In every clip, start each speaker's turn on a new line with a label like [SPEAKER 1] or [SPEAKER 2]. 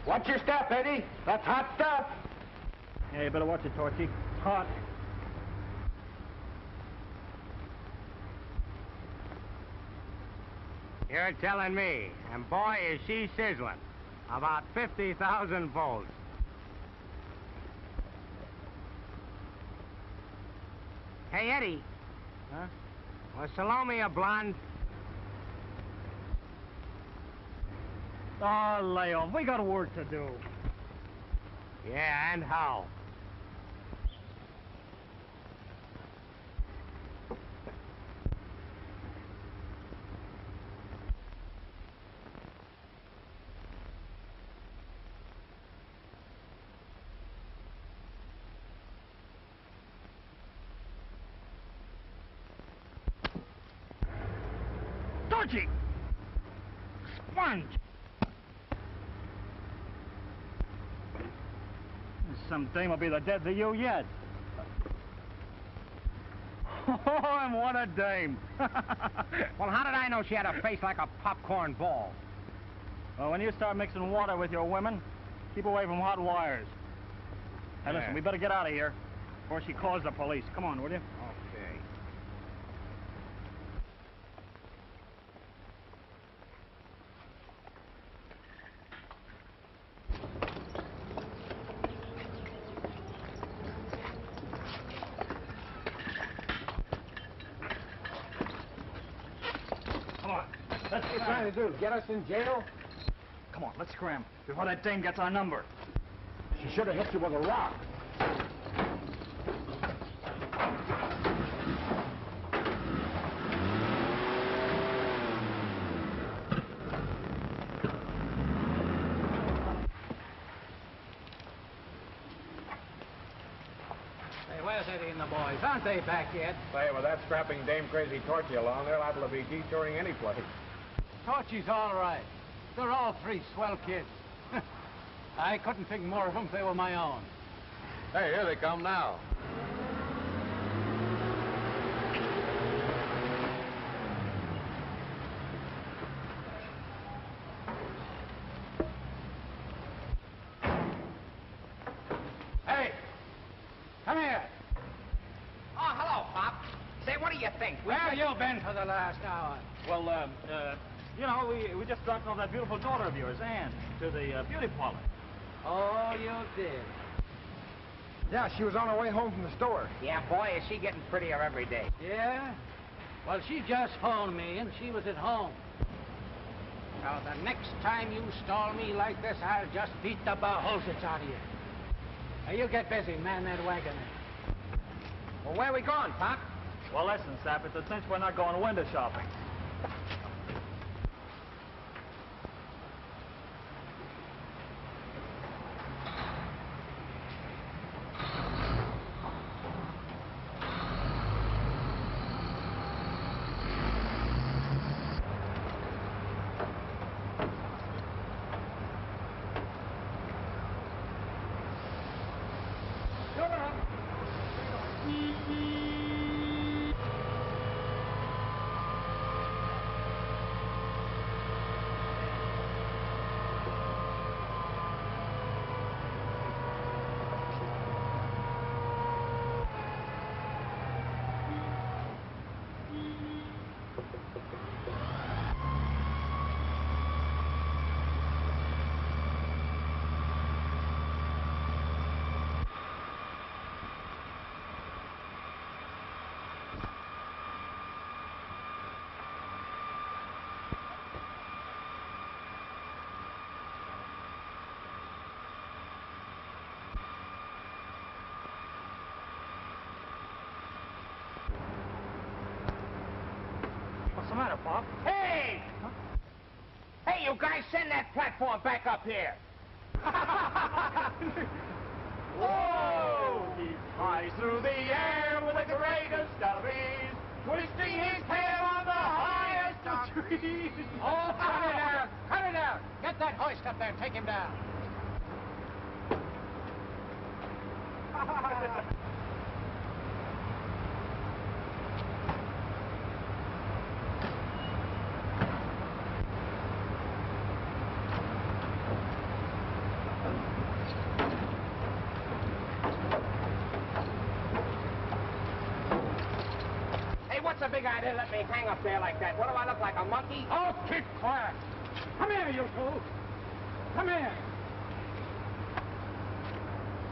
[SPEAKER 1] Watch your step, Eddie. That's hot stuff.
[SPEAKER 2] Yeah, you better watch it, Torchy. It's hot.
[SPEAKER 3] You're telling me, and boy, is she sizzling. About 50,000 volts. Hey, Eddie.
[SPEAKER 2] Huh?
[SPEAKER 3] Was Salome a blonde?
[SPEAKER 2] Oh, lay off. We got work to do.
[SPEAKER 3] Yeah, and how?
[SPEAKER 2] Torchy! Sponge! Some dame will be the death of you yet. Oh, and what a dame!
[SPEAKER 3] Well, how did I know she had a face like a popcorn ball?
[SPEAKER 2] Well, when you start mixing water with your women, keep away from hot wires. Hey, listen, we better get out of here before she calls the police. Come on, will you?
[SPEAKER 3] Okay.
[SPEAKER 2] Come on. Let's
[SPEAKER 1] What are you trying to do? Get us in jail?
[SPEAKER 2] Come on, let's scram before that dame gets our number.
[SPEAKER 1] She should have hit you with a rock.
[SPEAKER 4] Hey, where's Eddie and the boys? Aren't they back yet?
[SPEAKER 1] Say, with that strapping Dame Crazy Torchy along, they're liable to be detouring any place.
[SPEAKER 4] Torchy's all right. They're all three swell kids. I couldn't pick more of them if they were my own.
[SPEAKER 1] Hey, here they come now.
[SPEAKER 4] Hey! Come here!
[SPEAKER 3] Oh, hello, Pop. Say, what do you think?
[SPEAKER 4] Where have you been for the last hour?
[SPEAKER 2] Well, you know, we just dropped off that beautiful daughter of yours, Anne, to the beauty parlor.
[SPEAKER 4] Oh, you did.
[SPEAKER 1] Yeah, she was on her way home from the store.
[SPEAKER 3] Yeah, boy, is she getting prettier every day.
[SPEAKER 4] Yeah? Well, she just phoned me, and she was at home. Now, the next time you stall me like this, I'll just beat the beholzits out of you. Now, you get busy, man that wagon.
[SPEAKER 3] Well, where are we going, Pop?
[SPEAKER 2] Well, listen, Sap, it's a cinch we're not going window shopping. What's the matter, Pop?
[SPEAKER 3] Hey!
[SPEAKER 2] Huh?
[SPEAKER 3] Hey, you guys, send that platform back up here.
[SPEAKER 2] Whoa! He flies through the air with the greatest of ease, twisting his tail on the highest of trees.
[SPEAKER 4] Oh, cut it out! Cut it out! Get that hoist up there and take him down.
[SPEAKER 3] What's the big idea? Let me hang up there like that. What do I look like, a monkey?
[SPEAKER 4] Oh, keep quiet. Come here, you two. Come here.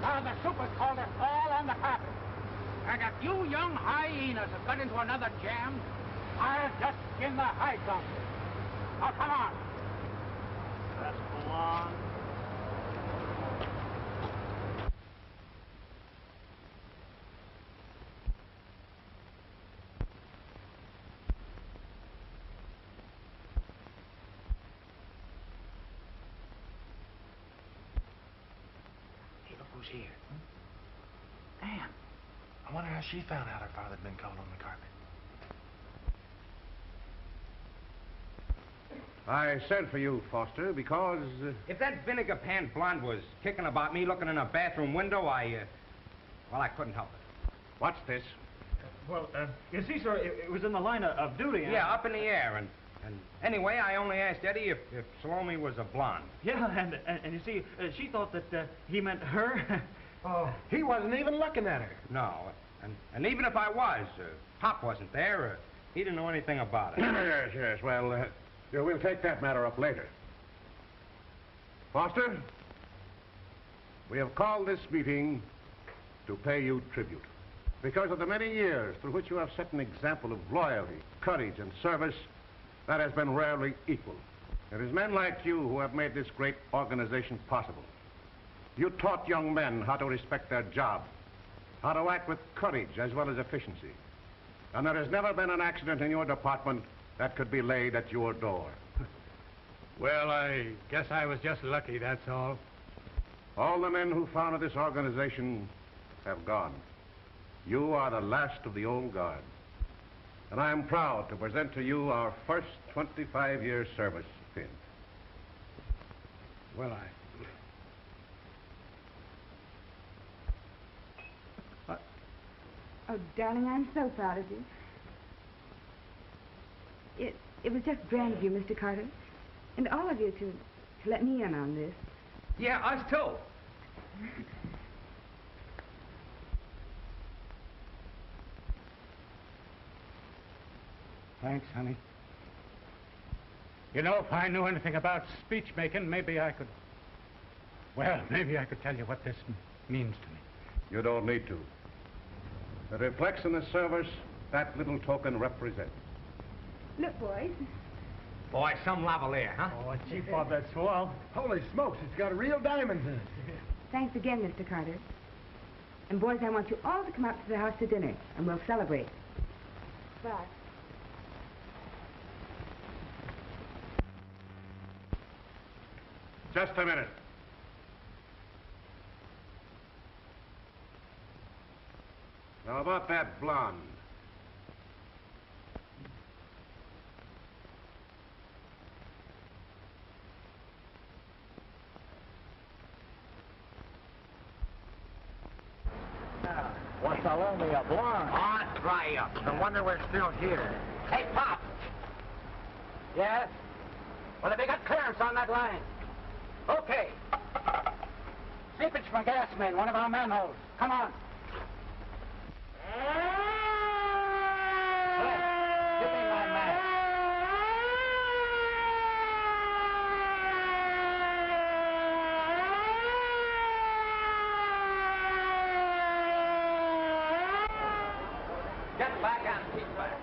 [SPEAKER 4] Now, the super called it all on the carpet. And if you young hyenas have got into another jam, I'll just skin the hides off you. Now, come on.
[SPEAKER 2] That's blonde.
[SPEAKER 5] Hey, look who's here. Damn. I wonder how she found out her father'd been called on the carpet.
[SPEAKER 1] I sent for you, Foster, because...
[SPEAKER 3] If that vinegar pan blonde was kicking about me looking in a bathroom window, well, I couldn't help it.
[SPEAKER 1] What's this?
[SPEAKER 2] Well, you see, sir, it was in the line of duty.
[SPEAKER 3] Yeah, up in the air. And anyway, I only asked Eddie if Salome was a blonde.
[SPEAKER 2] Yeah, and you see, she thought that he meant her.
[SPEAKER 5] Oh, he wasn't even looking at her.
[SPEAKER 3] No. And even if I was, Pop wasn't there. He didn't know anything about it.
[SPEAKER 1] Yes. Well, yeah, we'll take that matter up later. Foster, we have called this meeting to pay you tribute. Because of the many years through which you have set an example of loyalty, courage, and service that has been rarely equaled. It is men like you who have made this great organization possible. You taught young men how to respect their job, how to act with courage as well as efficiency. And there has never been an accident in your department that could be laid at your door.
[SPEAKER 4] Well, I guess I was just lucky, that's all.
[SPEAKER 1] All the men who founded this organization have gone. You are the last of the old guard. And I am proud to present to you our first 25-year service pin.
[SPEAKER 4] Well,
[SPEAKER 6] Oh, darling, I'm so proud of you. It was just grand of you, Mr. Carter, and all of you to let me in on this.
[SPEAKER 3] Yeah, us too.
[SPEAKER 4] Thanks, honey. You know, if I knew anything about speech making, maybe I could... Well, maybe I could tell you what this means to me.
[SPEAKER 1] You don't need to. It reflects in the service that little token represents.
[SPEAKER 6] Look, boys.
[SPEAKER 3] Boy, some lavalier, huh?
[SPEAKER 2] Oh, gee, Bob, that's swell.
[SPEAKER 5] Holy smokes, it's got real diamonds in it.
[SPEAKER 6] Thanks again, Mr. Carter. And boys, I want you all to come out to the house to dinner, and we'll celebrate. Bye.
[SPEAKER 1] Just a minute. Now, about that blonde.
[SPEAKER 5] What's Salome a blonde?
[SPEAKER 3] Oh, dry up.
[SPEAKER 5] No wonder we're still here.
[SPEAKER 4] Hey, Pop! Yes? Well, have you got clearance on that line? Okay. Seepage from gas main, one of our manholes. Come on. Give me my mask. Get back and keep back.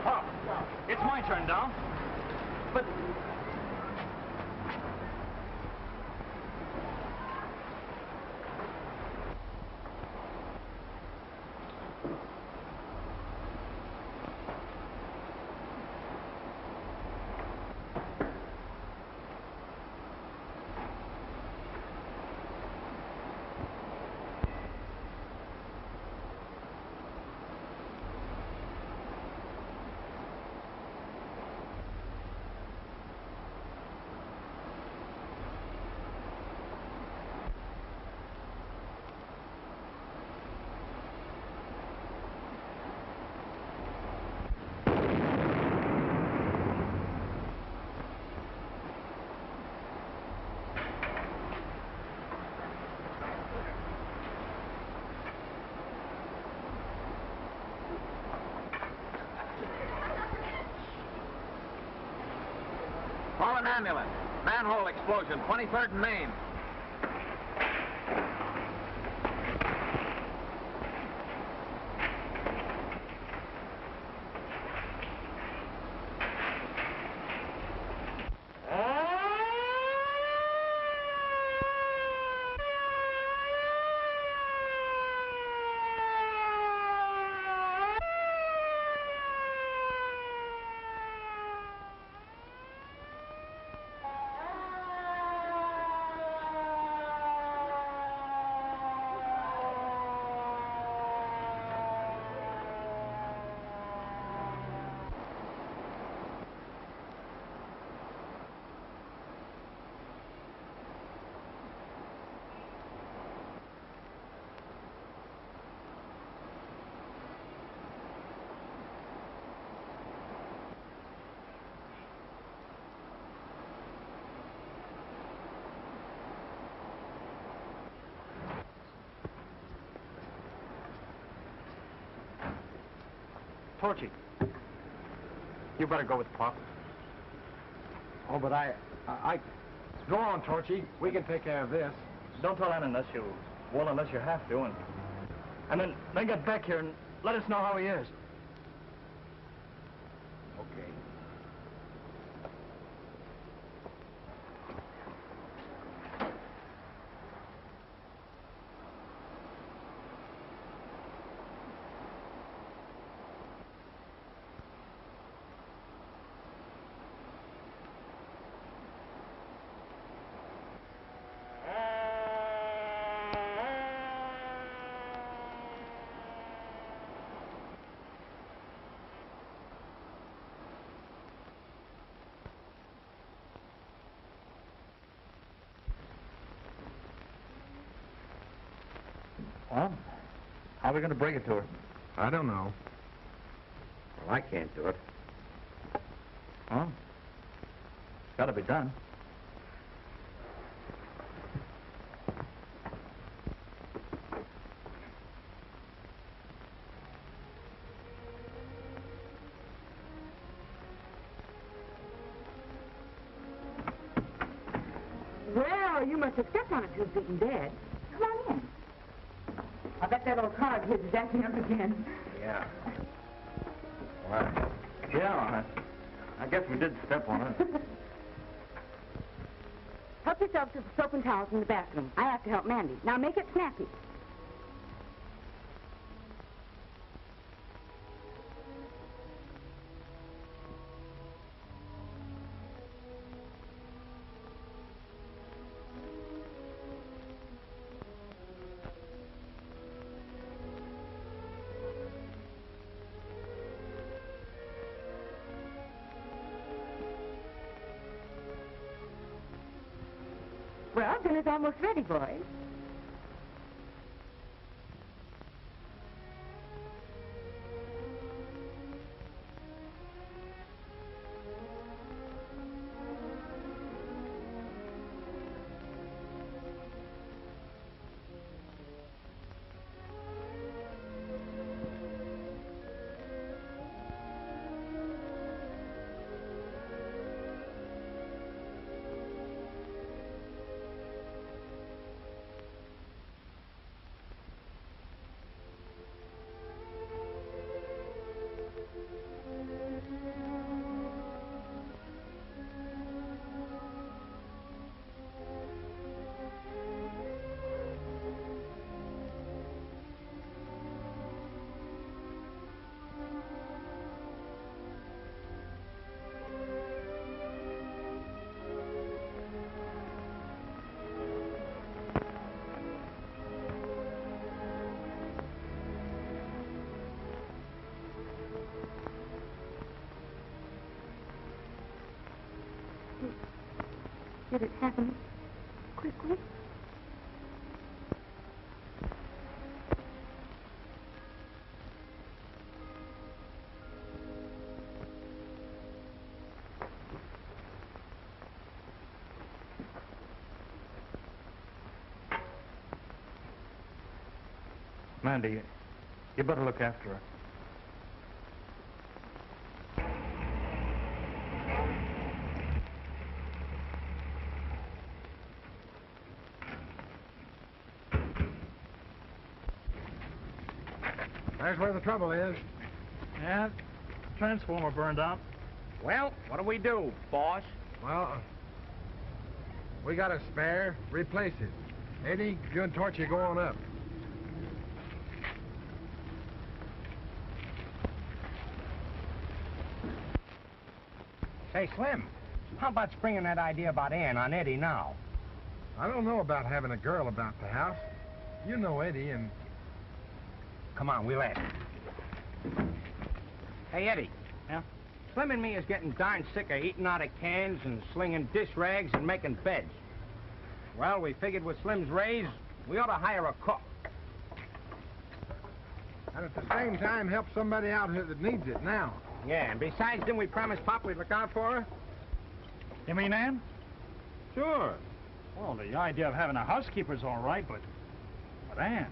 [SPEAKER 2] Pop, it's my turn now. But...
[SPEAKER 7] an ambulance. Manhole explosion, 23rd and Main.
[SPEAKER 2] Torchy, you better go with Pop.
[SPEAKER 5] Oh, but I... Go on, Torchy. We can take care of this.
[SPEAKER 2] Don't tell Ann unless you have to, and then get back here and let us know how he is.
[SPEAKER 5] Okay.
[SPEAKER 2] Well, how are we going to bring it to her?
[SPEAKER 5] I don't know.
[SPEAKER 7] Well, I can't do it.
[SPEAKER 2] Well, it's got to be done.
[SPEAKER 6] Well, you must have stepped on it till it's beaten dead. Come on in. I bet that old car of his is acting up again.
[SPEAKER 7] Yeah.
[SPEAKER 2] Well, yeah, I guess we did step on it.
[SPEAKER 6] Help yourself to the soap and towels in the bathroom. I have to help Mandy. Now make it snappy. Well, dinner's almost ready, boys. Did it happen quickly?
[SPEAKER 2] Mandy, you better look after her.
[SPEAKER 5] There's where the trouble is.
[SPEAKER 2] Yeah, transformer burned out.
[SPEAKER 4] Well, what do we do, boss?
[SPEAKER 5] Well, we got a spare. Replace it. Eddie, you and Torchy go on up.
[SPEAKER 3] Say, Slim, how about springing that idea about Ann on Eddie now?
[SPEAKER 5] I don't know about having a girl about the house. You know Eddie, and...
[SPEAKER 3] Come on, we'll ask. Hey, Eddie.
[SPEAKER 2] Yeah?
[SPEAKER 3] Slim and me is getting darn sick of eating out of cans and slinging dish rags and making beds. Well, we figured with Slim's raise, we ought to hire a cook.
[SPEAKER 5] and at the same time help somebody out here that needs it now.
[SPEAKER 3] Yeah, and besides, didn't we promise Pop we'd look out for her?
[SPEAKER 2] You mean Ann?
[SPEAKER 3] Sure.
[SPEAKER 2] Well, the idea of having a housekeeper's all right, but Ann?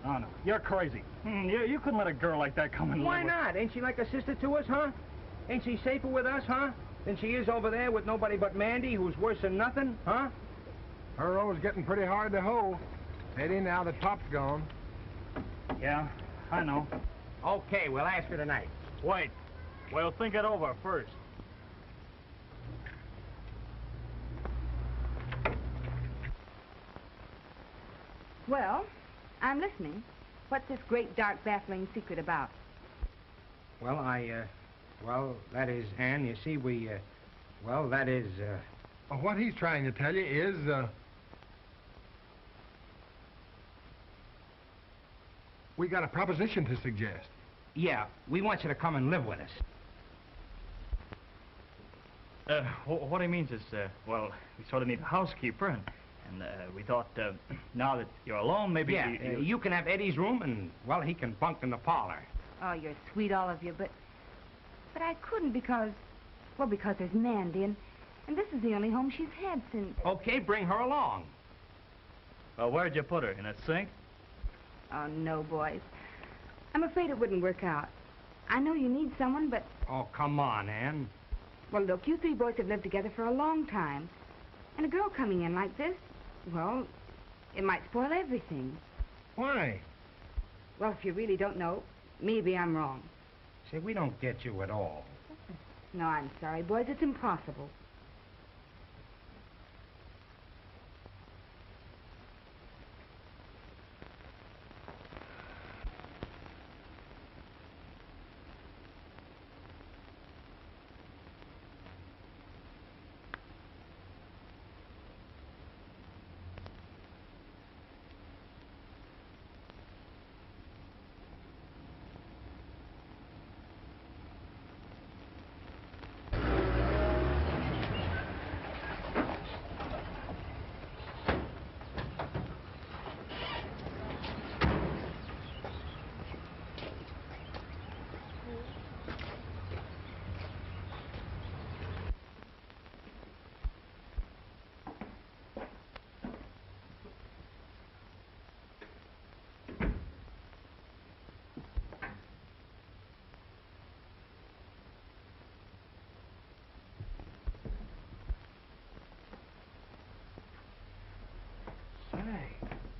[SPEAKER 2] Oh, no, you're crazy. You couldn't let a girl like that come and
[SPEAKER 3] Why
[SPEAKER 2] live with...
[SPEAKER 3] not? Ain't she like a sister to us, huh? Ain't she safer with us, huh? Than she is over there with nobody but Mandy, who's worse than nothing, huh?
[SPEAKER 5] Her role's getting pretty hard to hold. Eddie, now that Pop's gone.
[SPEAKER 2] Yeah, I know.
[SPEAKER 3] Okay, we'll ask her tonight.
[SPEAKER 2] Wait. We'll think it over first.
[SPEAKER 6] Well, I'm listening. What's this great, dark, baffling secret about?
[SPEAKER 3] Well, well, that is, Ann, you see, well, that is,
[SPEAKER 5] What he's trying to tell you is, we got a proposition to suggest.
[SPEAKER 3] yeah, we want you to come and live with us.
[SPEAKER 2] What he means is, well, we sort of need a housekeeper, and we thought, now that you're alone, maybe...
[SPEAKER 3] Yeah, you can have Eddie's room, and, well, he can bunk in the parlor.
[SPEAKER 6] Oh, you're sweet, all of you, but I couldn't because there's Mandy, and this is the only home she's had since...
[SPEAKER 3] Okay, bring her along.
[SPEAKER 2] Well, where'd you put her? In a sink?
[SPEAKER 6] Oh, no, boys. I'm afraid it wouldn't work out. I know you need someone, but...
[SPEAKER 3] Oh, come on, Ann.
[SPEAKER 6] Well, look, you three boys have lived together for a long time. And a girl coming in like this, well, it might spoil everything.
[SPEAKER 5] Why?
[SPEAKER 6] Well, if you really don't know, maybe I'm wrong.
[SPEAKER 3] See, we don't get you at all.
[SPEAKER 6] No, I'm sorry, boys. It's impossible.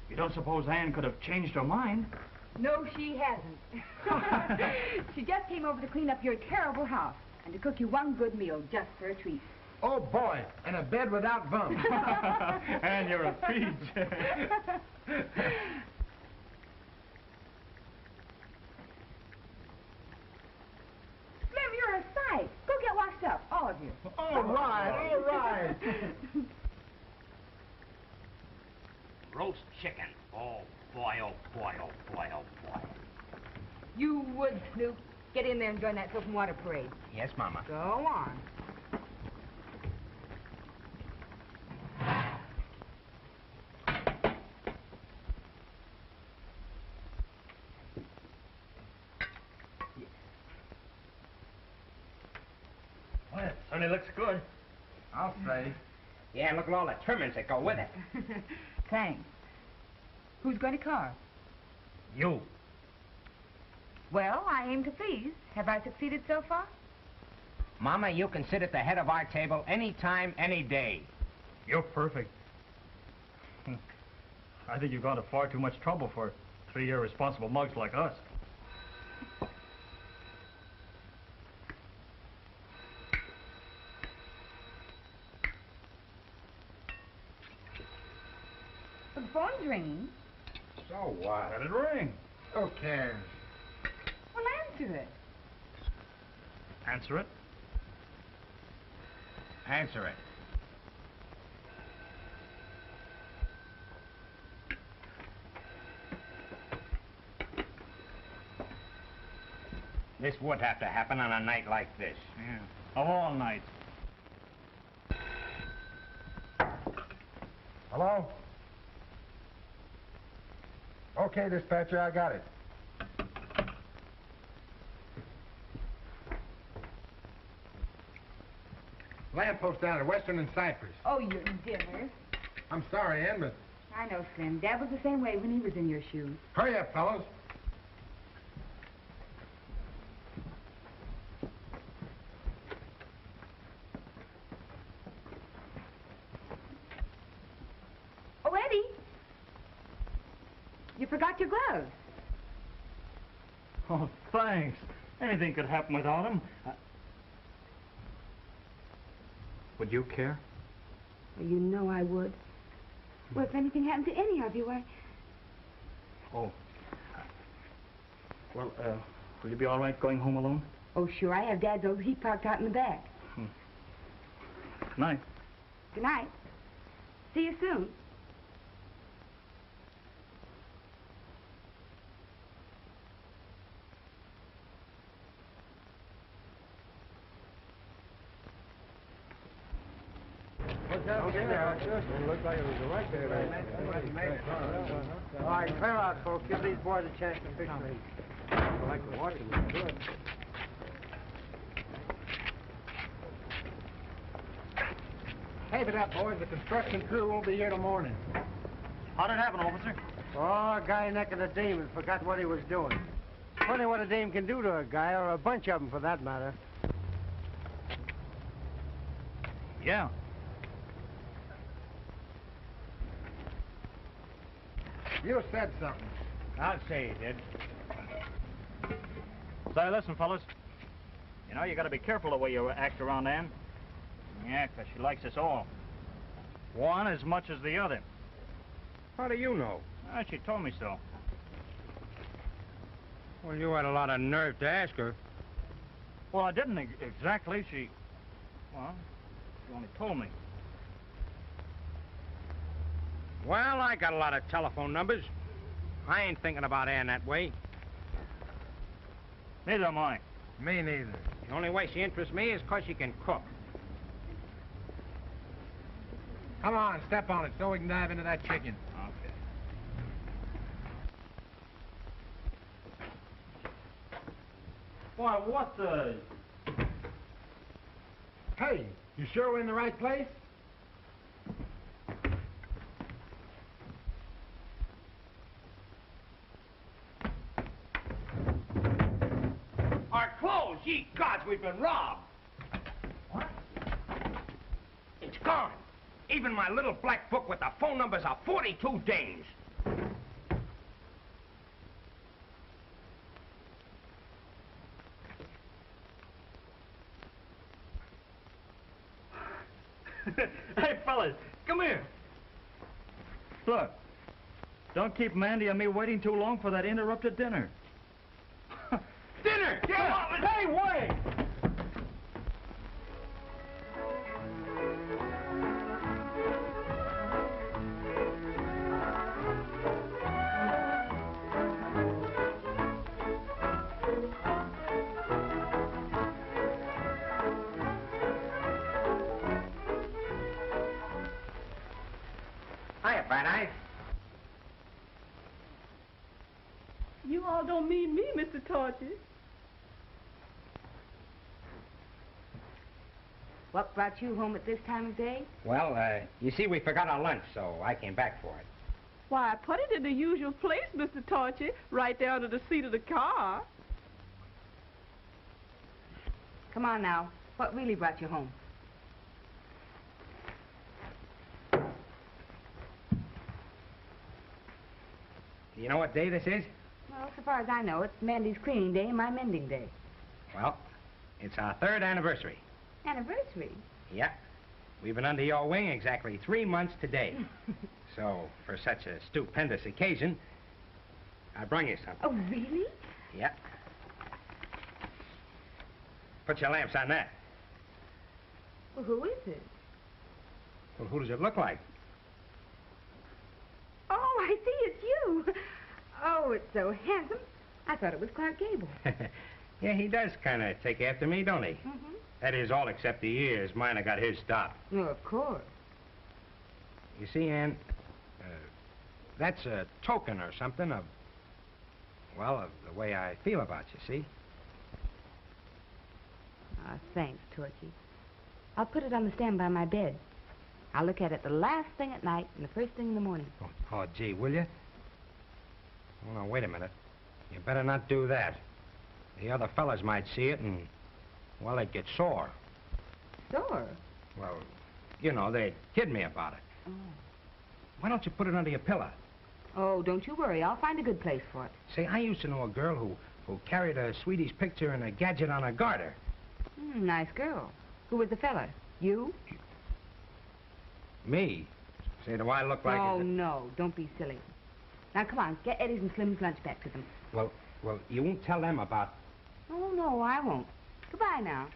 [SPEAKER 2] You don't suppose Ann could have changed her mind?
[SPEAKER 6] No, she hasn't. She just came over to clean up your terrible house and to cook you one good meal just for a treat.
[SPEAKER 5] Oh, boy, and a bed without bumps.
[SPEAKER 2] And you're a peach.
[SPEAKER 6] Slim, you're a sight. Go get washed up, all of you.
[SPEAKER 5] All right, all right.
[SPEAKER 3] Roast chicken. Oh, boy, oh, boy, oh, boy, oh, boy.
[SPEAKER 6] You would, Snoop. Get in there and join that soap and water parade.
[SPEAKER 3] Yes, Mama.
[SPEAKER 6] Go on.
[SPEAKER 2] Well, it certainly looks good.
[SPEAKER 5] I'll say.
[SPEAKER 3] Yeah, and look at all the trimmings that go with it.
[SPEAKER 6] Thanks. Who's going to carve?
[SPEAKER 3] You.
[SPEAKER 6] Well, I aim to please. Have I succeeded so far?
[SPEAKER 3] Mama, you can sit at the head of our table any time, any day.
[SPEAKER 2] You're perfect. I think you've gone to far too much trouble for 3 irresponsible mugs like us.
[SPEAKER 6] phone's ringing.
[SPEAKER 3] So what?
[SPEAKER 2] Let it ring.
[SPEAKER 3] Who cares?
[SPEAKER 6] Well, answer it.
[SPEAKER 2] Answer it.
[SPEAKER 3] Answer it. This would have to happen on a night like this.
[SPEAKER 2] Yeah. Of all nights.
[SPEAKER 8] Hello? Okay, dispatcher, I got it. Lamppost down at Western and Cypress.
[SPEAKER 6] Oh, your dinner.
[SPEAKER 8] I'm sorry, Ann, but
[SPEAKER 6] I know, Slim. Dad was the same way when he was in your shoes.
[SPEAKER 8] hurry up, fellows.
[SPEAKER 6] Oh, Eddie. You forgot your gloves.
[SPEAKER 2] Oh, thanks. Anything could happen without him. Would you care?
[SPEAKER 6] Well, you know I would. Well, if anything happened to any of you,
[SPEAKER 2] Oh. Well, will you be all right going home alone?
[SPEAKER 6] Oh, sure. I have Dad's old Jeep parked out in the back.
[SPEAKER 2] Good night.
[SPEAKER 6] Good night. See you soon.
[SPEAKER 3] Looked like it was a right there. All right, clear out, folks. Give these boys a chance to fix things. I like to watch them. Good. Tape it up, boys. The construction crew won't be here till morning.
[SPEAKER 2] How did it happen, officer?
[SPEAKER 3] Oh, a guy neck of the demon forgot what he was doing. Funny what a dame can do to a guy, or a bunch of them for that matter.
[SPEAKER 2] Yeah.
[SPEAKER 3] You said something. I'll say you did.
[SPEAKER 2] Say, listen, fellas. You know, you gotta be careful the way you act around Ann. Yeah, 'cause she likes us all. One as much as the other.
[SPEAKER 3] How do you know?
[SPEAKER 2] She told me so.
[SPEAKER 3] Well, you had a lot of nerve to ask her.
[SPEAKER 2] Well, I didn't exactly. She only told me.
[SPEAKER 3] Well, I got a lot of telephone numbers. I ain't thinking about Ann that way.
[SPEAKER 2] Neither am I.
[SPEAKER 3] Me neither. The only way she interests me is 'cause she can cook. Come on, step on it so we can dive into that chicken.
[SPEAKER 2] Okay. Why, what the...
[SPEAKER 8] Hey, you sure we're in the right place?
[SPEAKER 3] Our clothes! Ye gods, we've been robbed! What? It's gone. Even my little black book with the phone numbers of 42 dames.
[SPEAKER 2] Hey, fellas, come here. Look, don't keep Mandy and me waiting too long for that interrupted dinner.
[SPEAKER 3] Dinner!
[SPEAKER 2] Yeah. Hey, wait!
[SPEAKER 3] Hiya, Bright Eyes.
[SPEAKER 9] You all don't mean me, Mr. Torchy.
[SPEAKER 6] What brought you home at this time of day?
[SPEAKER 3] Well, you see, we forgot our lunch, so I came back for it.
[SPEAKER 9] Why, I put it in the usual place, Mr. Torchy, right down to the seat of the car.
[SPEAKER 6] Come on now. What really brought you home?
[SPEAKER 3] Do you know what day this is?
[SPEAKER 6] Well, so far as I know, it's Mandy's cleaning day and my mending day.
[SPEAKER 3] Well, it's our 3rd anniversary.
[SPEAKER 6] Anniversary?
[SPEAKER 3] Yeah. We've been under your wing exactly 3 months today. So, for such a stupendous occasion, I brung you something.
[SPEAKER 6] Oh, really?
[SPEAKER 3] Yeah. Put your lamps on that.
[SPEAKER 6] Well, who is it?
[SPEAKER 3] Well, who does it look like?
[SPEAKER 6] Oh, I see, it's you. Oh, it's so handsome. I thought it was Clark Gable.
[SPEAKER 3] Yeah, he does kind of take after me, don't he?
[SPEAKER 6] Mm-hmm.
[SPEAKER 3] That is, all except the ears. Mine have got his stop.
[SPEAKER 6] Well, of course.
[SPEAKER 3] You see, Ann, that's a token or something of, well, of the way I feel about you, see?
[SPEAKER 6] Thanks, Torchy. I'll put it on the stand by my bed. I'll look at it the last thing at night and the first thing in the morning.
[SPEAKER 3] Oh, gee, will you? Oh, no, wait a minute. You better not do that. The other fellas might see it and, well, they'd get sore.
[SPEAKER 6] Sore?
[SPEAKER 3] Well, you know, they'd kid me about it.
[SPEAKER 6] Oh.
[SPEAKER 3] Why don't you put it under your pillow?
[SPEAKER 6] Oh, don't you worry. I'll find a good place for it.
[SPEAKER 3] Say, I used to know a girl who carried a sweetie's picture and a gadget on her garter.
[SPEAKER 6] Nice girl. Who was the fella? You?
[SPEAKER 3] Me? Say, do I look like...
[SPEAKER 6] Oh, no. Don't be silly. Now, come on. Get Eddie's and Slim's lunch back to them.
[SPEAKER 3] Well, you won't tell them about...
[SPEAKER 6] Oh, no, I won't. Goodbye now.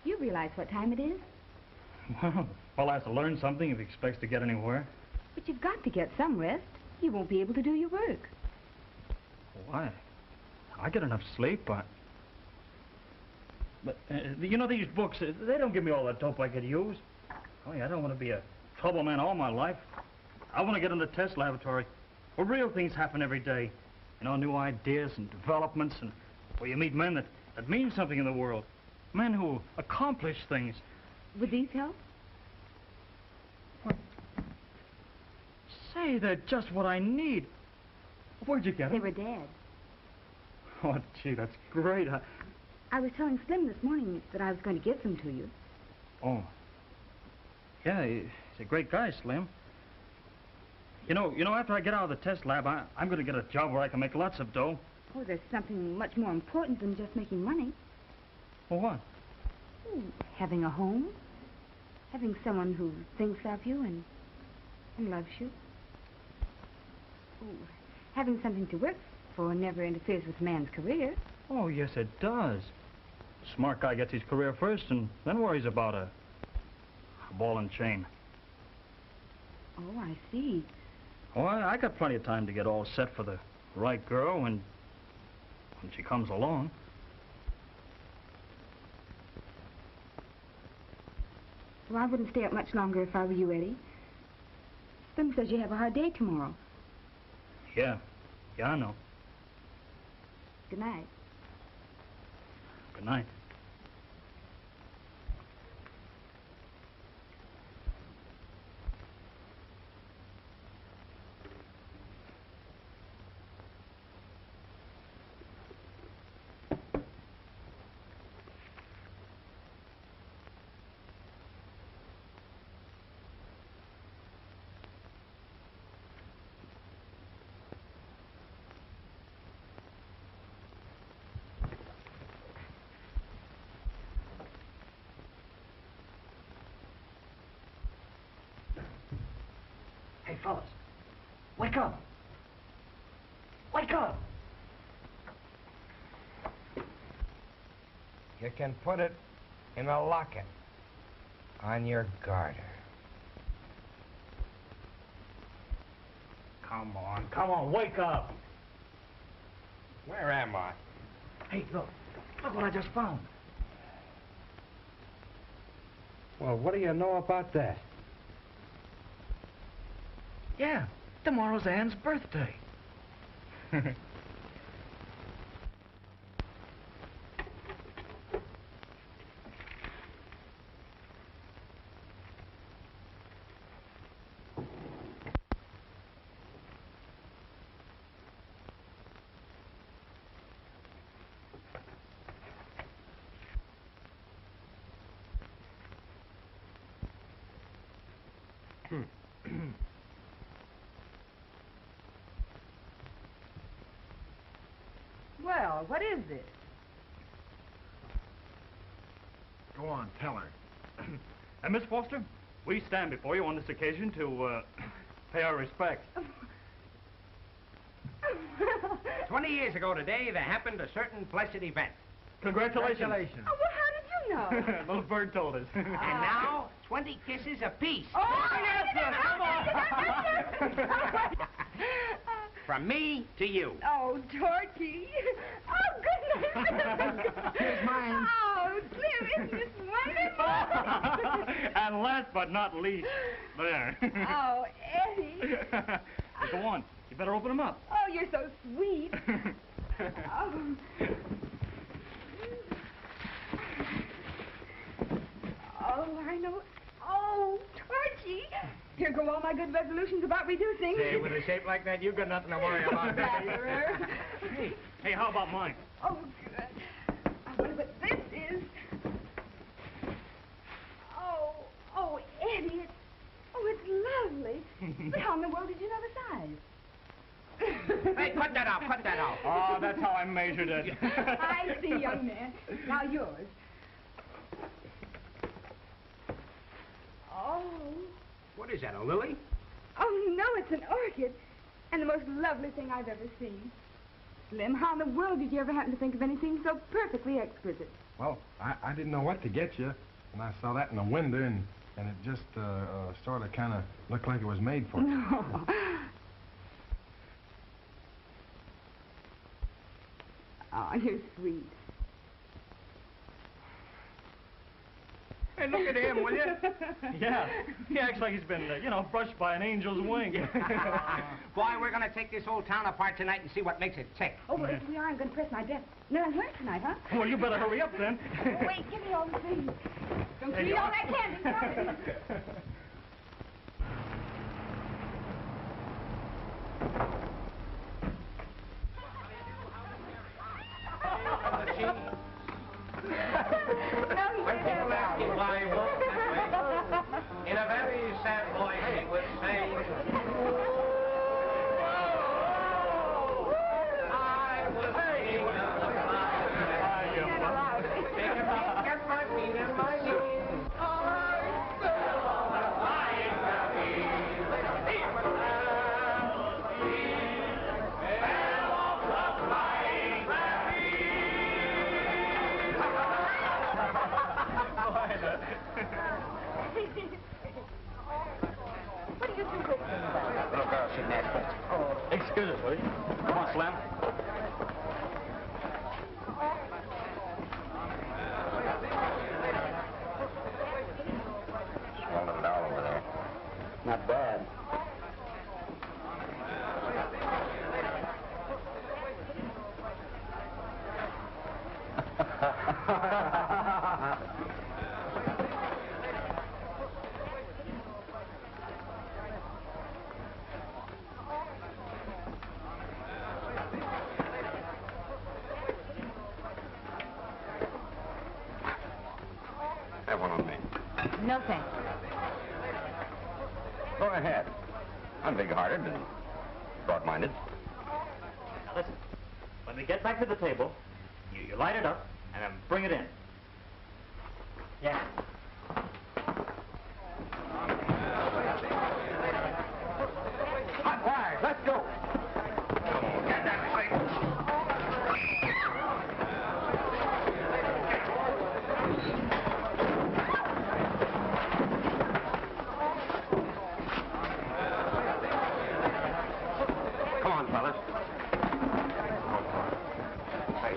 [SPEAKER 6] You realize what time it is?
[SPEAKER 2] Well, Paul has to learn something if he expects to get anywhere.
[SPEAKER 6] But you've got to get some rest. You won't be able to do your work.
[SPEAKER 2] Why? I get enough sleep, but you know, these books, they don't give me all the dope I could use. Oh, yeah, I don't want to be a trouble man all my life. I want to get in the test laboratory where real things happen every day. You know, new ideas and developments, and where you meet men that mean something in the world. Men who accomplish things.
[SPEAKER 6] Would these help?
[SPEAKER 2] What? Say, they're just what I need. Where'd you get them?
[SPEAKER 6] They were Dad.
[SPEAKER 2] Oh, gee, that's great.
[SPEAKER 6] I was telling Slim this morning that I was going to give them to you.
[SPEAKER 2] Oh. Yeah, he's a great guy, Slim. You know, after I get out of the test lab, I'm going to get a job where I can make lots of dough.
[SPEAKER 6] Oh, there's something much more important than just making money.
[SPEAKER 2] Well, what?
[SPEAKER 6] Oh, having a home. Having someone who thinks of you and loves you. Oh, having something to work for never interferes with a man's career.
[SPEAKER 2] Oh, yes, it does. A smart guy gets his career first and then worries about a ball and chain.
[SPEAKER 6] Oh, I see.
[SPEAKER 2] Oh, I got plenty of time to get all set for the right girl when she comes along.
[SPEAKER 6] Well, I wouldn't stay up much longer if I were you, Eddie. Slim says you have a hard day tomorrow.
[SPEAKER 2] Yeah, I know.
[SPEAKER 6] Good night.
[SPEAKER 2] Good night. Hey, fellas, wake up. Wake up.
[SPEAKER 3] You can put it in a locket on your garter.
[SPEAKER 2] Come on, wake up.
[SPEAKER 3] Where am I?
[SPEAKER 2] Hey, look what I just found.
[SPEAKER 3] Well, what do you know about that?
[SPEAKER 2] Yeah, tomorrow's Anne's birthday.
[SPEAKER 10] Well, what is it?
[SPEAKER 8] Go on, tell her.
[SPEAKER 2] And Miss Foster, we stand before you on this occasion to pay our respects.
[SPEAKER 3] 20 years ago today, there happened a certain blessed event.
[SPEAKER 2] Congratulations.
[SPEAKER 8] Congratulations.
[SPEAKER 10] Oh, well, how did you know?
[SPEAKER 2] Little bird told us.
[SPEAKER 3] And now, 20 kisses apiece.
[SPEAKER 10] Oh, yes,
[SPEAKER 3] From me to you.
[SPEAKER 10] Oh, Torchy. Oh, goodness.
[SPEAKER 8] Here's mine.
[SPEAKER 10] Oh, Slim, isn't this wonderful?
[SPEAKER 2] And last but not least, there.
[SPEAKER 10] Oh, Eddie.
[SPEAKER 2] Go on. You better open them up.
[SPEAKER 10] Oh, you're so sweet. Oh. Oh, I know. Oh, Torchy. Here go all my good resolutions about reducing.
[SPEAKER 3] Say, with a shape like that, you've got nothing to worry about.
[SPEAKER 10] Flatterer.
[SPEAKER 2] Hey, how about mine?
[SPEAKER 10] Oh, good. I wonder what this is. Oh, Eddie, it's lovely. But how in the world did you know the size?
[SPEAKER 3] Hey, cut that out, cut that out.
[SPEAKER 2] Oh, that's how I measured it.
[SPEAKER 10] I see, young man. Now yours. Oh.
[SPEAKER 3] What is that, a lily?
[SPEAKER 10] Oh, no, it's an orchid. And the most lovely thing I've ever seen. Slim, how in the world did you ever happen to think of anything so perfectly exquisite?
[SPEAKER 8] Well, I didn't know what to get you, and I saw that in the window, and it just sort of kind of looked like it was made for you.
[SPEAKER 10] No. Oh, you're sweet.
[SPEAKER 3] Hey, look at him, will you?
[SPEAKER 2] Yeah, he acts like he's been, brushed by an angel's wing.
[SPEAKER 3] Boy, we're going to take this old town apart tonight and see what makes it tick.
[SPEAKER 10] Oh, well, if we are, I'm going to press my desk. No, I'm work tonight, huh?
[SPEAKER 2] Well, you better hurry up then.
[SPEAKER 10] Oh, wait, give me all the things. Don't
[SPEAKER 2] There
[SPEAKER 10] you
[SPEAKER 2] you
[SPEAKER 10] eat all
[SPEAKER 2] are.
[SPEAKER 10] that candy. Stop it.
[SPEAKER 3] When people ask him why he walked that way, in a very sad voice, he would say, I was thinking of the fire. Take a look at my feet and my knees. I fell on the flying trapeze. Fell off the flying
[SPEAKER 10] What are you two whispering about?
[SPEAKER 7] Little girl sitting there.
[SPEAKER 2] Excuse us, will you? Come on, Slim.
[SPEAKER 7] Swallowed it all over there. Not bad. Have one on me.
[SPEAKER 6] No, thanks.
[SPEAKER 7] Go ahead. I'm big-hearted and broad-minded.
[SPEAKER 2] Now listen, when we get back to the table, you light it up and then bring it in. Yeah.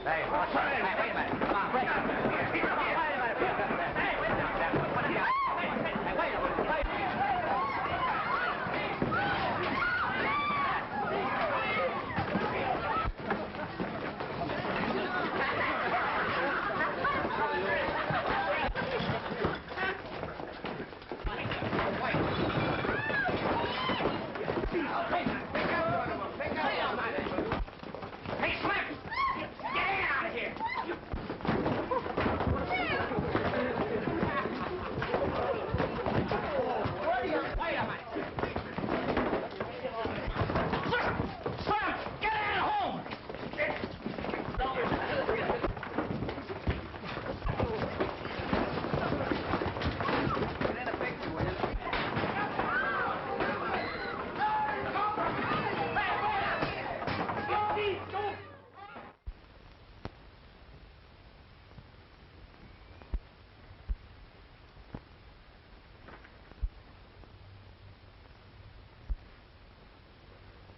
[SPEAKER 4] Hey, wait a minute. Come on, break up. Come on, wait a minute. Hey, wait a minute. What are you... Hey, wait a minute. Hey, Slim! Get out of here! Wait a minute! Slim! Get out of home!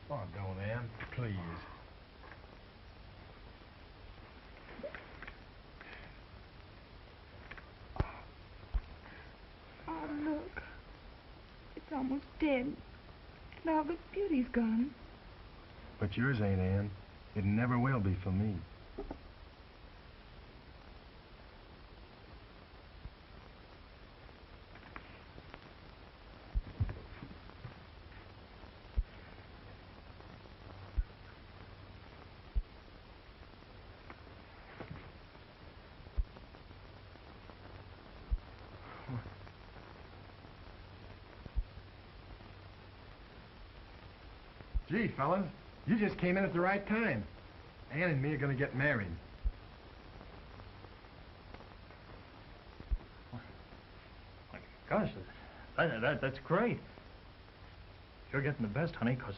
[SPEAKER 8] Oh, don't, Ann. Please.
[SPEAKER 10] Oh, look. It's almost dead. And all the beauty's gone.
[SPEAKER 8] But yours ain't, Ann. It never will be for me. Gee, fellas, you just came in at the right time. Ann and me are going to get married.
[SPEAKER 2] My gosh, that's great. You're getting the best, honey, because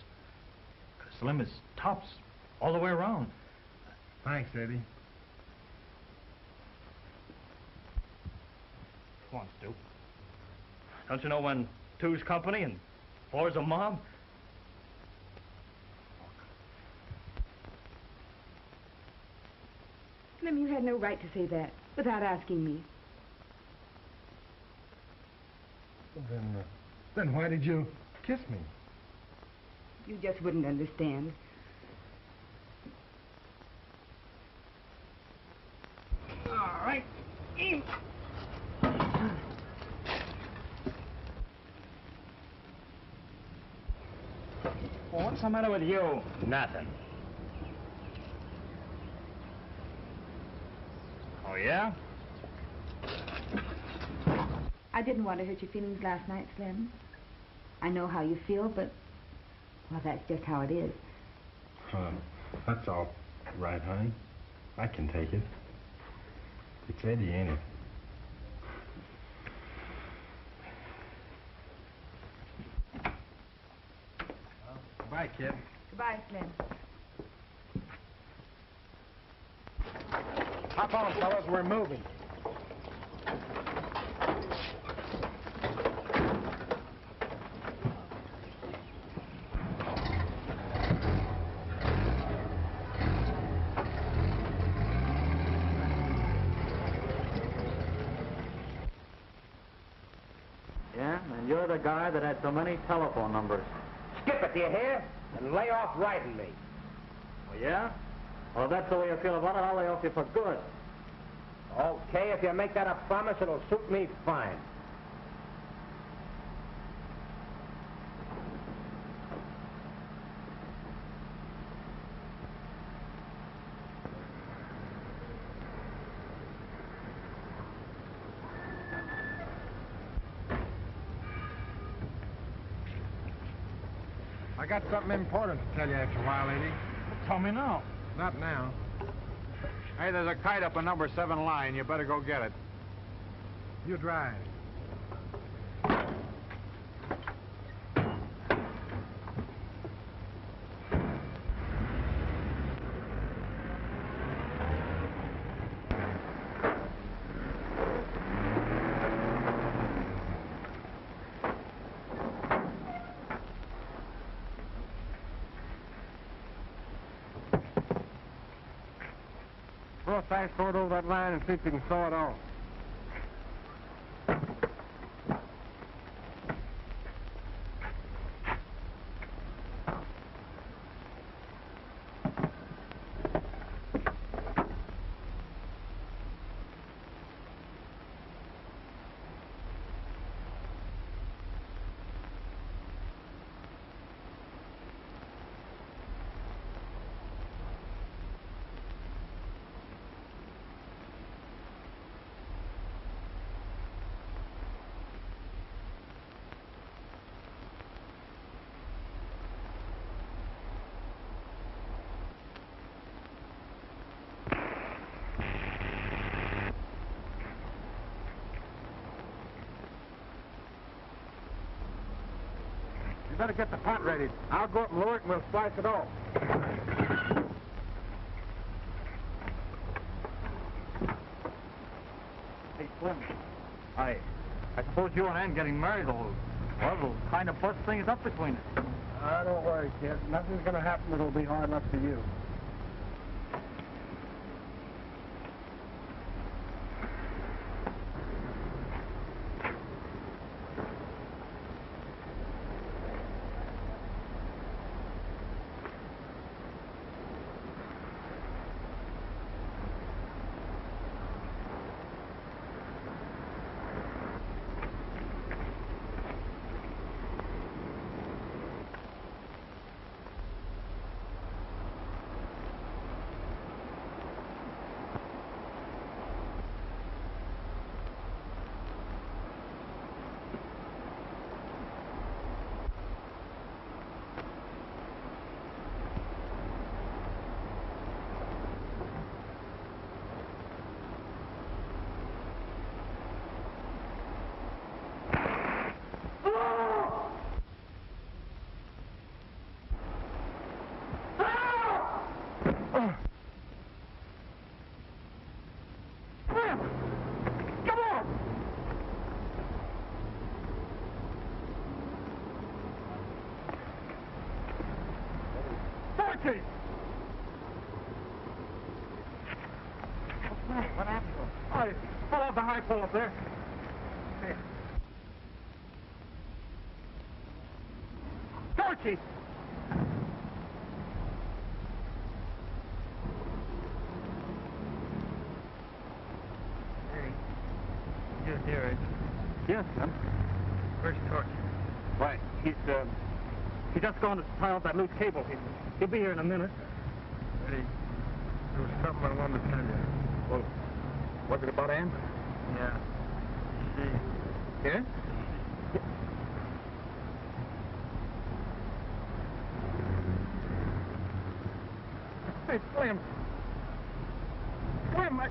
[SPEAKER 2] Slim is tops all the way around.
[SPEAKER 8] Thanks, Eddie.
[SPEAKER 2] Come on, Stu. Don't you know when two's company and four's a mob?
[SPEAKER 6] Slim, you had no right to say that without asking me.
[SPEAKER 8] Well, then why did you kiss me?
[SPEAKER 6] You just wouldn't understand.
[SPEAKER 2] All right. Well, what's the matter with you?
[SPEAKER 3] Nothing.
[SPEAKER 2] Oh, yeah?
[SPEAKER 6] I didn't want to hurt your feelings last night, Slim. I know how you feel, but, well, that's just how it is.
[SPEAKER 8] That's all right, honey. I can take it. It's Eddie, ain't it? Goodbye, kid.
[SPEAKER 6] Goodbye, Slim.
[SPEAKER 8] Hop on, fellas. We're moving.
[SPEAKER 4] Yeah, and you're the guy that had so many telephone numbers.
[SPEAKER 3] Skip it, do you hear? And lay off riding me.
[SPEAKER 4] Oh, yeah? Well, if that's the way you feel about it, I'll lay off you for good.
[SPEAKER 3] Okay, if you make that a promise, it'll suit me fine.
[SPEAKER 8] I got something important to tell you after a while, Eddie.
[SPEAKER 2] Tell me now.
[SPEAKER 8] Not now.
[SPEAKER 11] Hey, there's a kite up on number 7 line. You better go get it.
[SPEAKER 8] You drive. Throw a fast cord over that line and see if you can saw it off. You better get the pot ready. I'll go up and lower it and we'll splice it off.
[SPEAKER 2] Hey, Slim, I suppose you and Ann getting married will kind of bust things up between us.
[SPEAKER 8] Don't worry, kid. Nothing's going to happen that'll be hard enough for you.
[SPEAKER 2] Torchy! What happened to him? I fell off the high pole up there. Here. Torchy! Hey, you're there, right? Yes, Slim. Where's Torchy? Why, he's just gone to tie out that loose cable. He'll be here in a minute.
[SPEAKER 8] Hey, there was something I wanted to tell you.
[SPEAKER 2] Well, was it about Ann?
[SPEAKER 8] Yeah.
[SPEAKER 2] Yeah? Hey, Slim. Slim,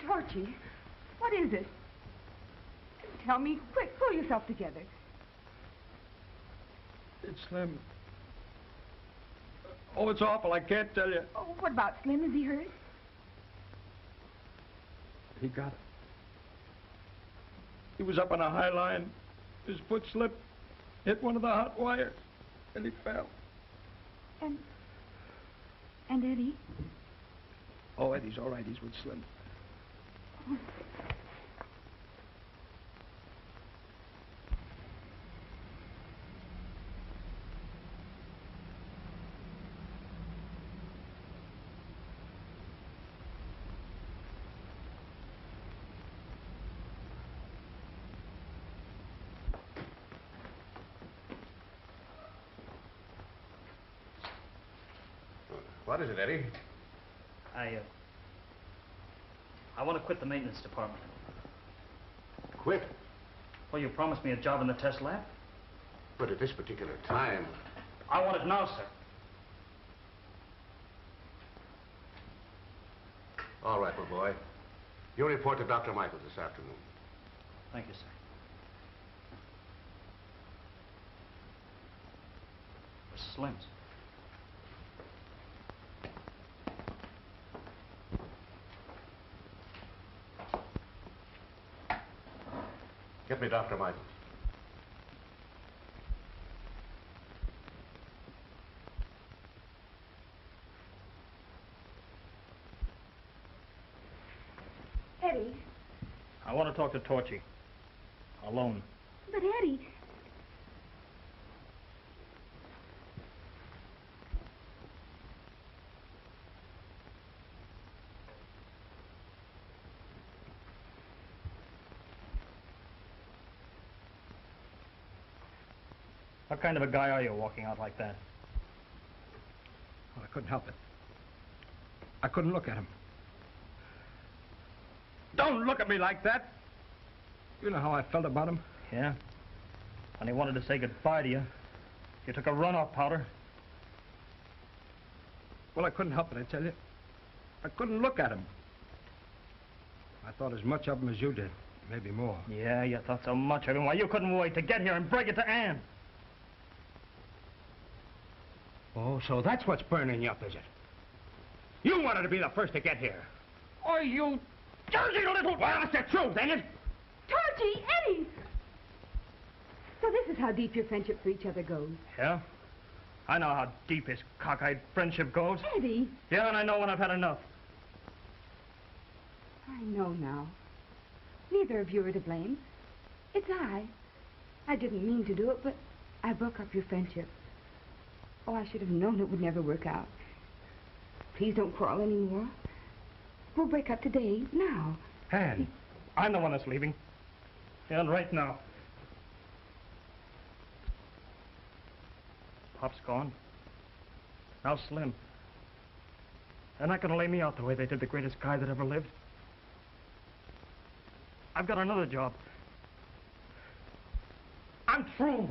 [SPEAKER 10] Torchy, what is it? Tell me, quick, pull yourself together.
[SPEAKER 12] It's Slim. Oh, it's awful. I can't tell you.
[SPEAKER 10] Oh, what about Slim? Is he hurt?
[SPEAKER 12] He got it. He was up on a high line. His foot slipped, hit one of the hot wires, and he fell.
[SPEAKER 10] And Eddie?
[SPEAKER 12] Oh, Eddie's all right. He's with Slim.
[SPEAKER 10] Oh.
[SPEAKER 1] What is it, Eddie?
[SPEAKER 2] I want to quit the maintenance department.
[SPEAKER 1] Quit?
[SPEAKER 2] Well, you promised me a job in the test lab.
[SPEAKER 1] But at this particular time...
[SPEAKER 2] I want it now, sir.
[SPEAKER 1] All right, my boy. You report to Dr. Michaels this afternoon.
[SPEAKER 2] Thank you, sir. Where's Slim's?
[SPEAKER 1] Get me Dr. Michaels.
[SPEAKER 10] Eddie.
[SPEAKER 2] I want to talk to Torchy. Alone.
[SPEAKER 10] But Eddie...
[SPEAKER 2] What kind of a guy are you walking out like that?
[SPEAKER 12] Well, I couldn't help it. I couldn't look at him. Don't look at me like that! You know how I felt about him?
[SPEAKER 2] Yeah? When he wanted to say goodbye to you, you took a run-off powder.
[SPEAKER 12] Well, I couldn't help it, I tell you. I couldn't look at him. I thought as much of him as you did, maybe more.
[SPEAKER 2] Yeah, you thought so much of him. Why, you couldn't wait to get here and break it to Ann.
[SPEAKER 3] Oh, so that's what's burning you up, is it? You wanted to be the first to get here. Oh, you dirty little... Well, that's the truth, ain't it?
[SPEAKER 10] Torchy, Eddie! So this is how deep your friendship for each other goes.
[SPEAKER 2] Yeah? I know how deep his cockeyed friendship goes.
[SPEAKER 10] Eddie!
[SPEAKER 2] Yeah, and I know when I've had enough.
[SPEAKER 10] I know now. Neither of you are to blame. It's I. I didn't mean to do it, but I broke up your friendship. Oh, I should have known it would never work out. Please don't quarrel anymore. We'll break up today, now.
[SPEAKER 2] Ann, I'm the one that's leaving. Yeah, and right now. Pop's gone. Now Slim. They're not going to lay me out the way they did the greatest guy that ever lived. I've got another job. I'm through.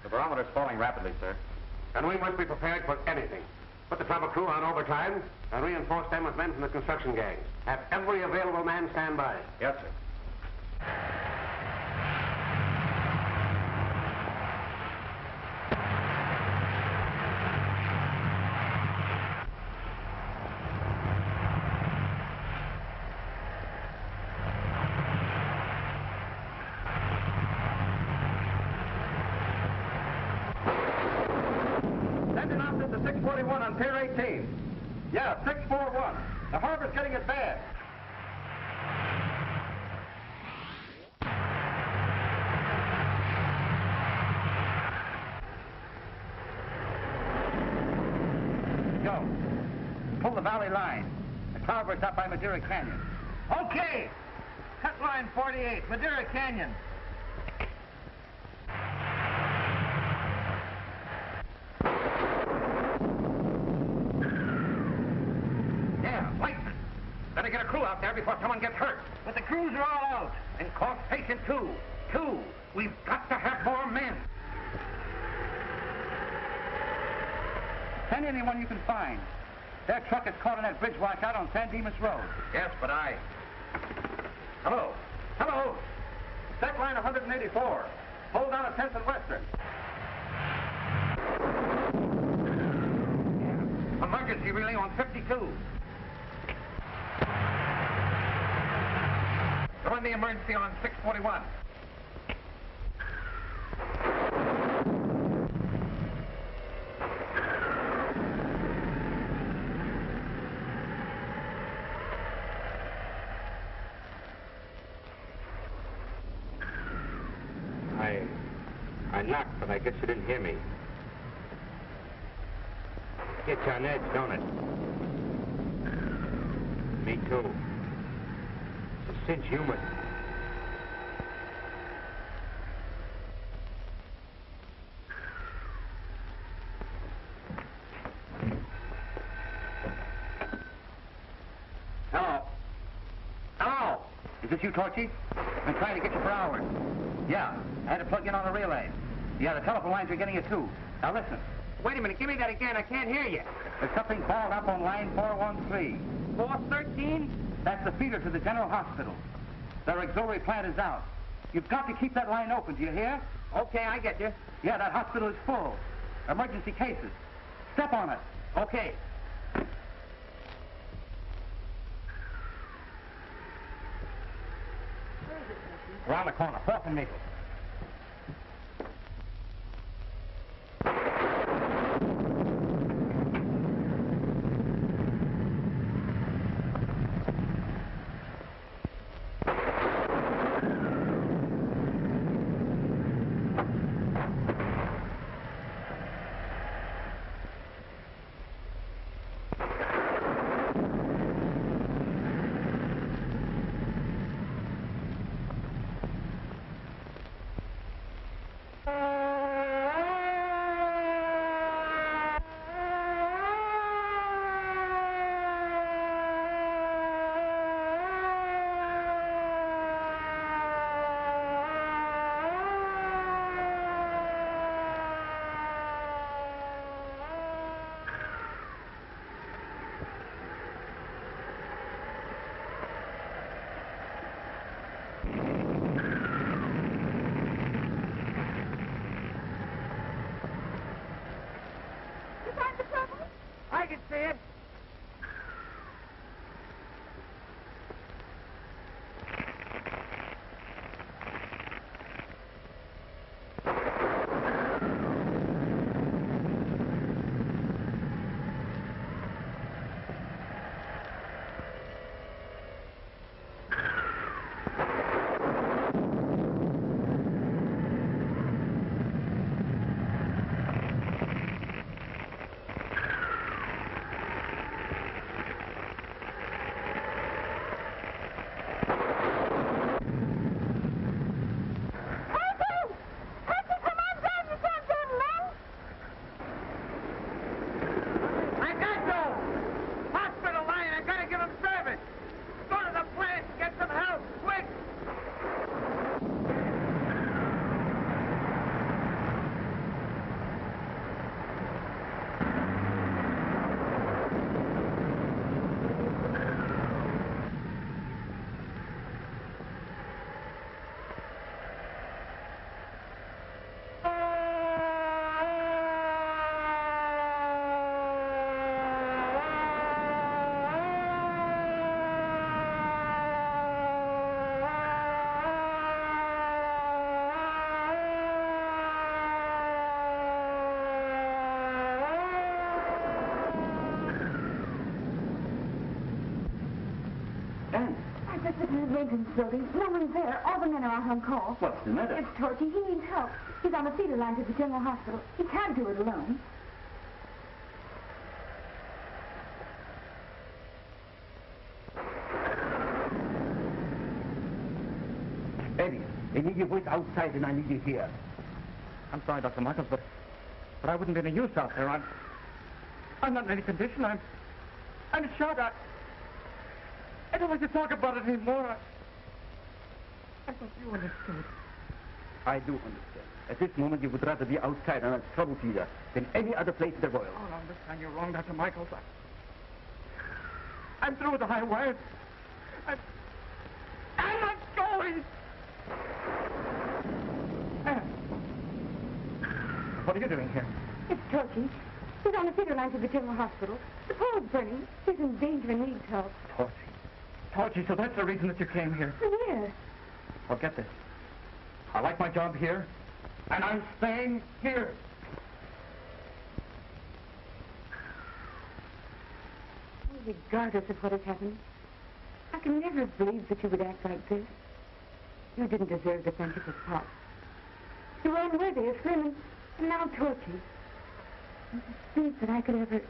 [SPEAKER 7] The barometer's falling rapidly, sir.
[SPEAKER 1] And we must be prepared for anything. Put the trouble crew on overtime and reinforce them with men from the construction gangs. Have every available man stand by.
[SPEAKER 7] Yes, sir.
[SPEAKER 3] Sending off to 641 on Pier 18. Yeah, 641. The harbor's getting it bad. Go. Pull the valley line. The Cloudbird's up by Madeira Canyon. Okay. Cut line 48, Madeira Canyon. Better get a crew out there before someone gets hurt. But the crews are all out. And call station 2. 2. We've got to have more men.
[SPEAKER 13] Send anyone you can find. Their truck is caught in that bridge washout on San Dimas Road.
[SPEAKER 7] Yes, but I...
[SPEAKER 13] Hello. Hello. Set line 184. Hold down at 10th and Western. Emergency relay on 52.
[SPEAKER 7] Run the emergency on 641.
[SPEAKER 13] I knocked, but I guess you didn't hear me. Gets you on edge, don't it? Me too. It's a cinch humor. Hello? Hello? Is this you, Torchy? I've been trying to get you for hours. Yeah, I had to plug in on the relay. Yeah, the telephone lines are getting you too. Now listen.
[SPEAKER 3] Wait a minute, give me that again. I can't hear you.
[SPEAKER 13] There's something balled up on line 413.
[SPEAKER 3] 413?
[SPEAKER 13] That's the feeder to the General Hospital. Their auxiliary plant is out. You've got to keep that line open, do you hear?
[SPEAKER 3] Okay, I get you.
[SPEAKER 13] Yeah, that hospital is full. Emergency cases. Step on it.
[SPEAKER 3] Okay.
[SPEAKER 13] Around the corner, 4th and Maple.
[SPEAKER 3] I can see it.
[SPEAKER 10] I just visited the maintenance building. No one's there. All the men are out on call.
[SPEAKER 13] What's the matter?
[SPEAKER 10] It's Torchy. He needs help. He's on the feeder line to the General Hospital. He can't do it alone.
[SPEAKER 13] Eddie, they need your voice outside and I need you here. I'm sorry, Dr. Michaels, but I wouldn't be any use out there. I'm not in any condition. I'm shot. I don't like to talk about it anymore. I thought you understood. I do understand. At this moment, you would rather be outside on a trouble feeder than any other place in the world.
[SPEAKER 4] Oh, no, this time you're wrong, Dr. Michaels.
[SPEAKER 13] I'm through with the high wires. I'm not going. What are you doing here?
[SPEAKER 10] It's Torchy. He's on the feeder line to the general hospital. The pole's burning. He's in danger and needs help.
[SPEAKER 13] Torchy. Torchy, so that's the reason that you came here.
[SPEAKER 10] Yes.
[SPEAKER 13] Well, get this. I like my job here, and I'm staying here.
[SPEAKER 10] Regardless of what has happened, I can never have believed that you would act like this. You didn't deserve the friendship of Pop. You were unworthy of Slim, and now Torchy. And to think that I could ever...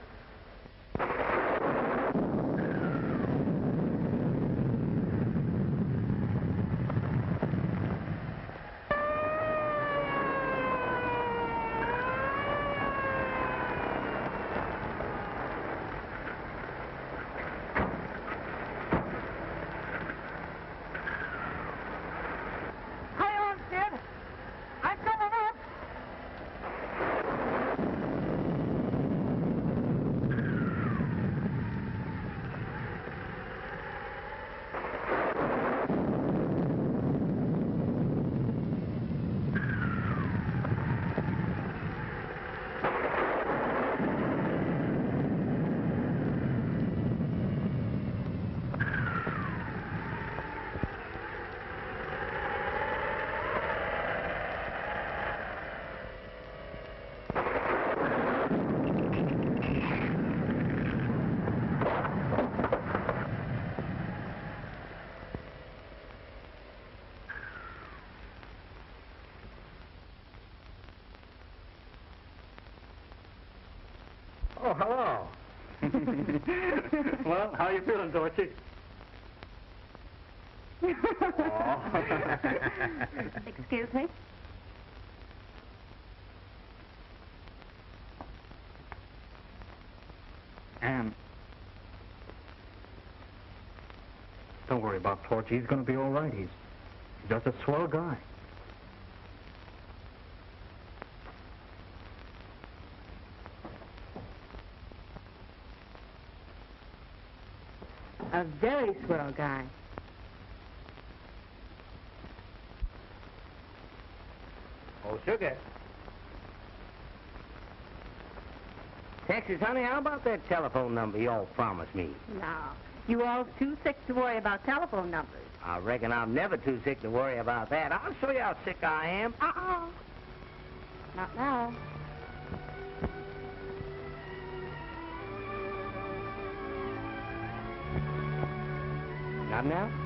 [SPEAKER 13] Oh, hello. Well, how you feeling, Dorothy?
[SPEAKER 10] Excuse me?
[SPEAKER 13] Anne. Don't worry about Torchy. He's going to be all right. He's just a swell guy.
[SPEAKER 10] A very swell guy.
[SPEAKER 3] Oh, sugar. Texas, honey, how about that telephone number you all promised me?
[SPEAKER 14] No. You all too sick to worry about telephone numbers.
[SPEAKER 3] I reckon I'm never too sick to worry about that. I'll show you how sick I am.
[SPEAKER 14] Uh-uh. Not now.
[SPEAKER 3] Not now?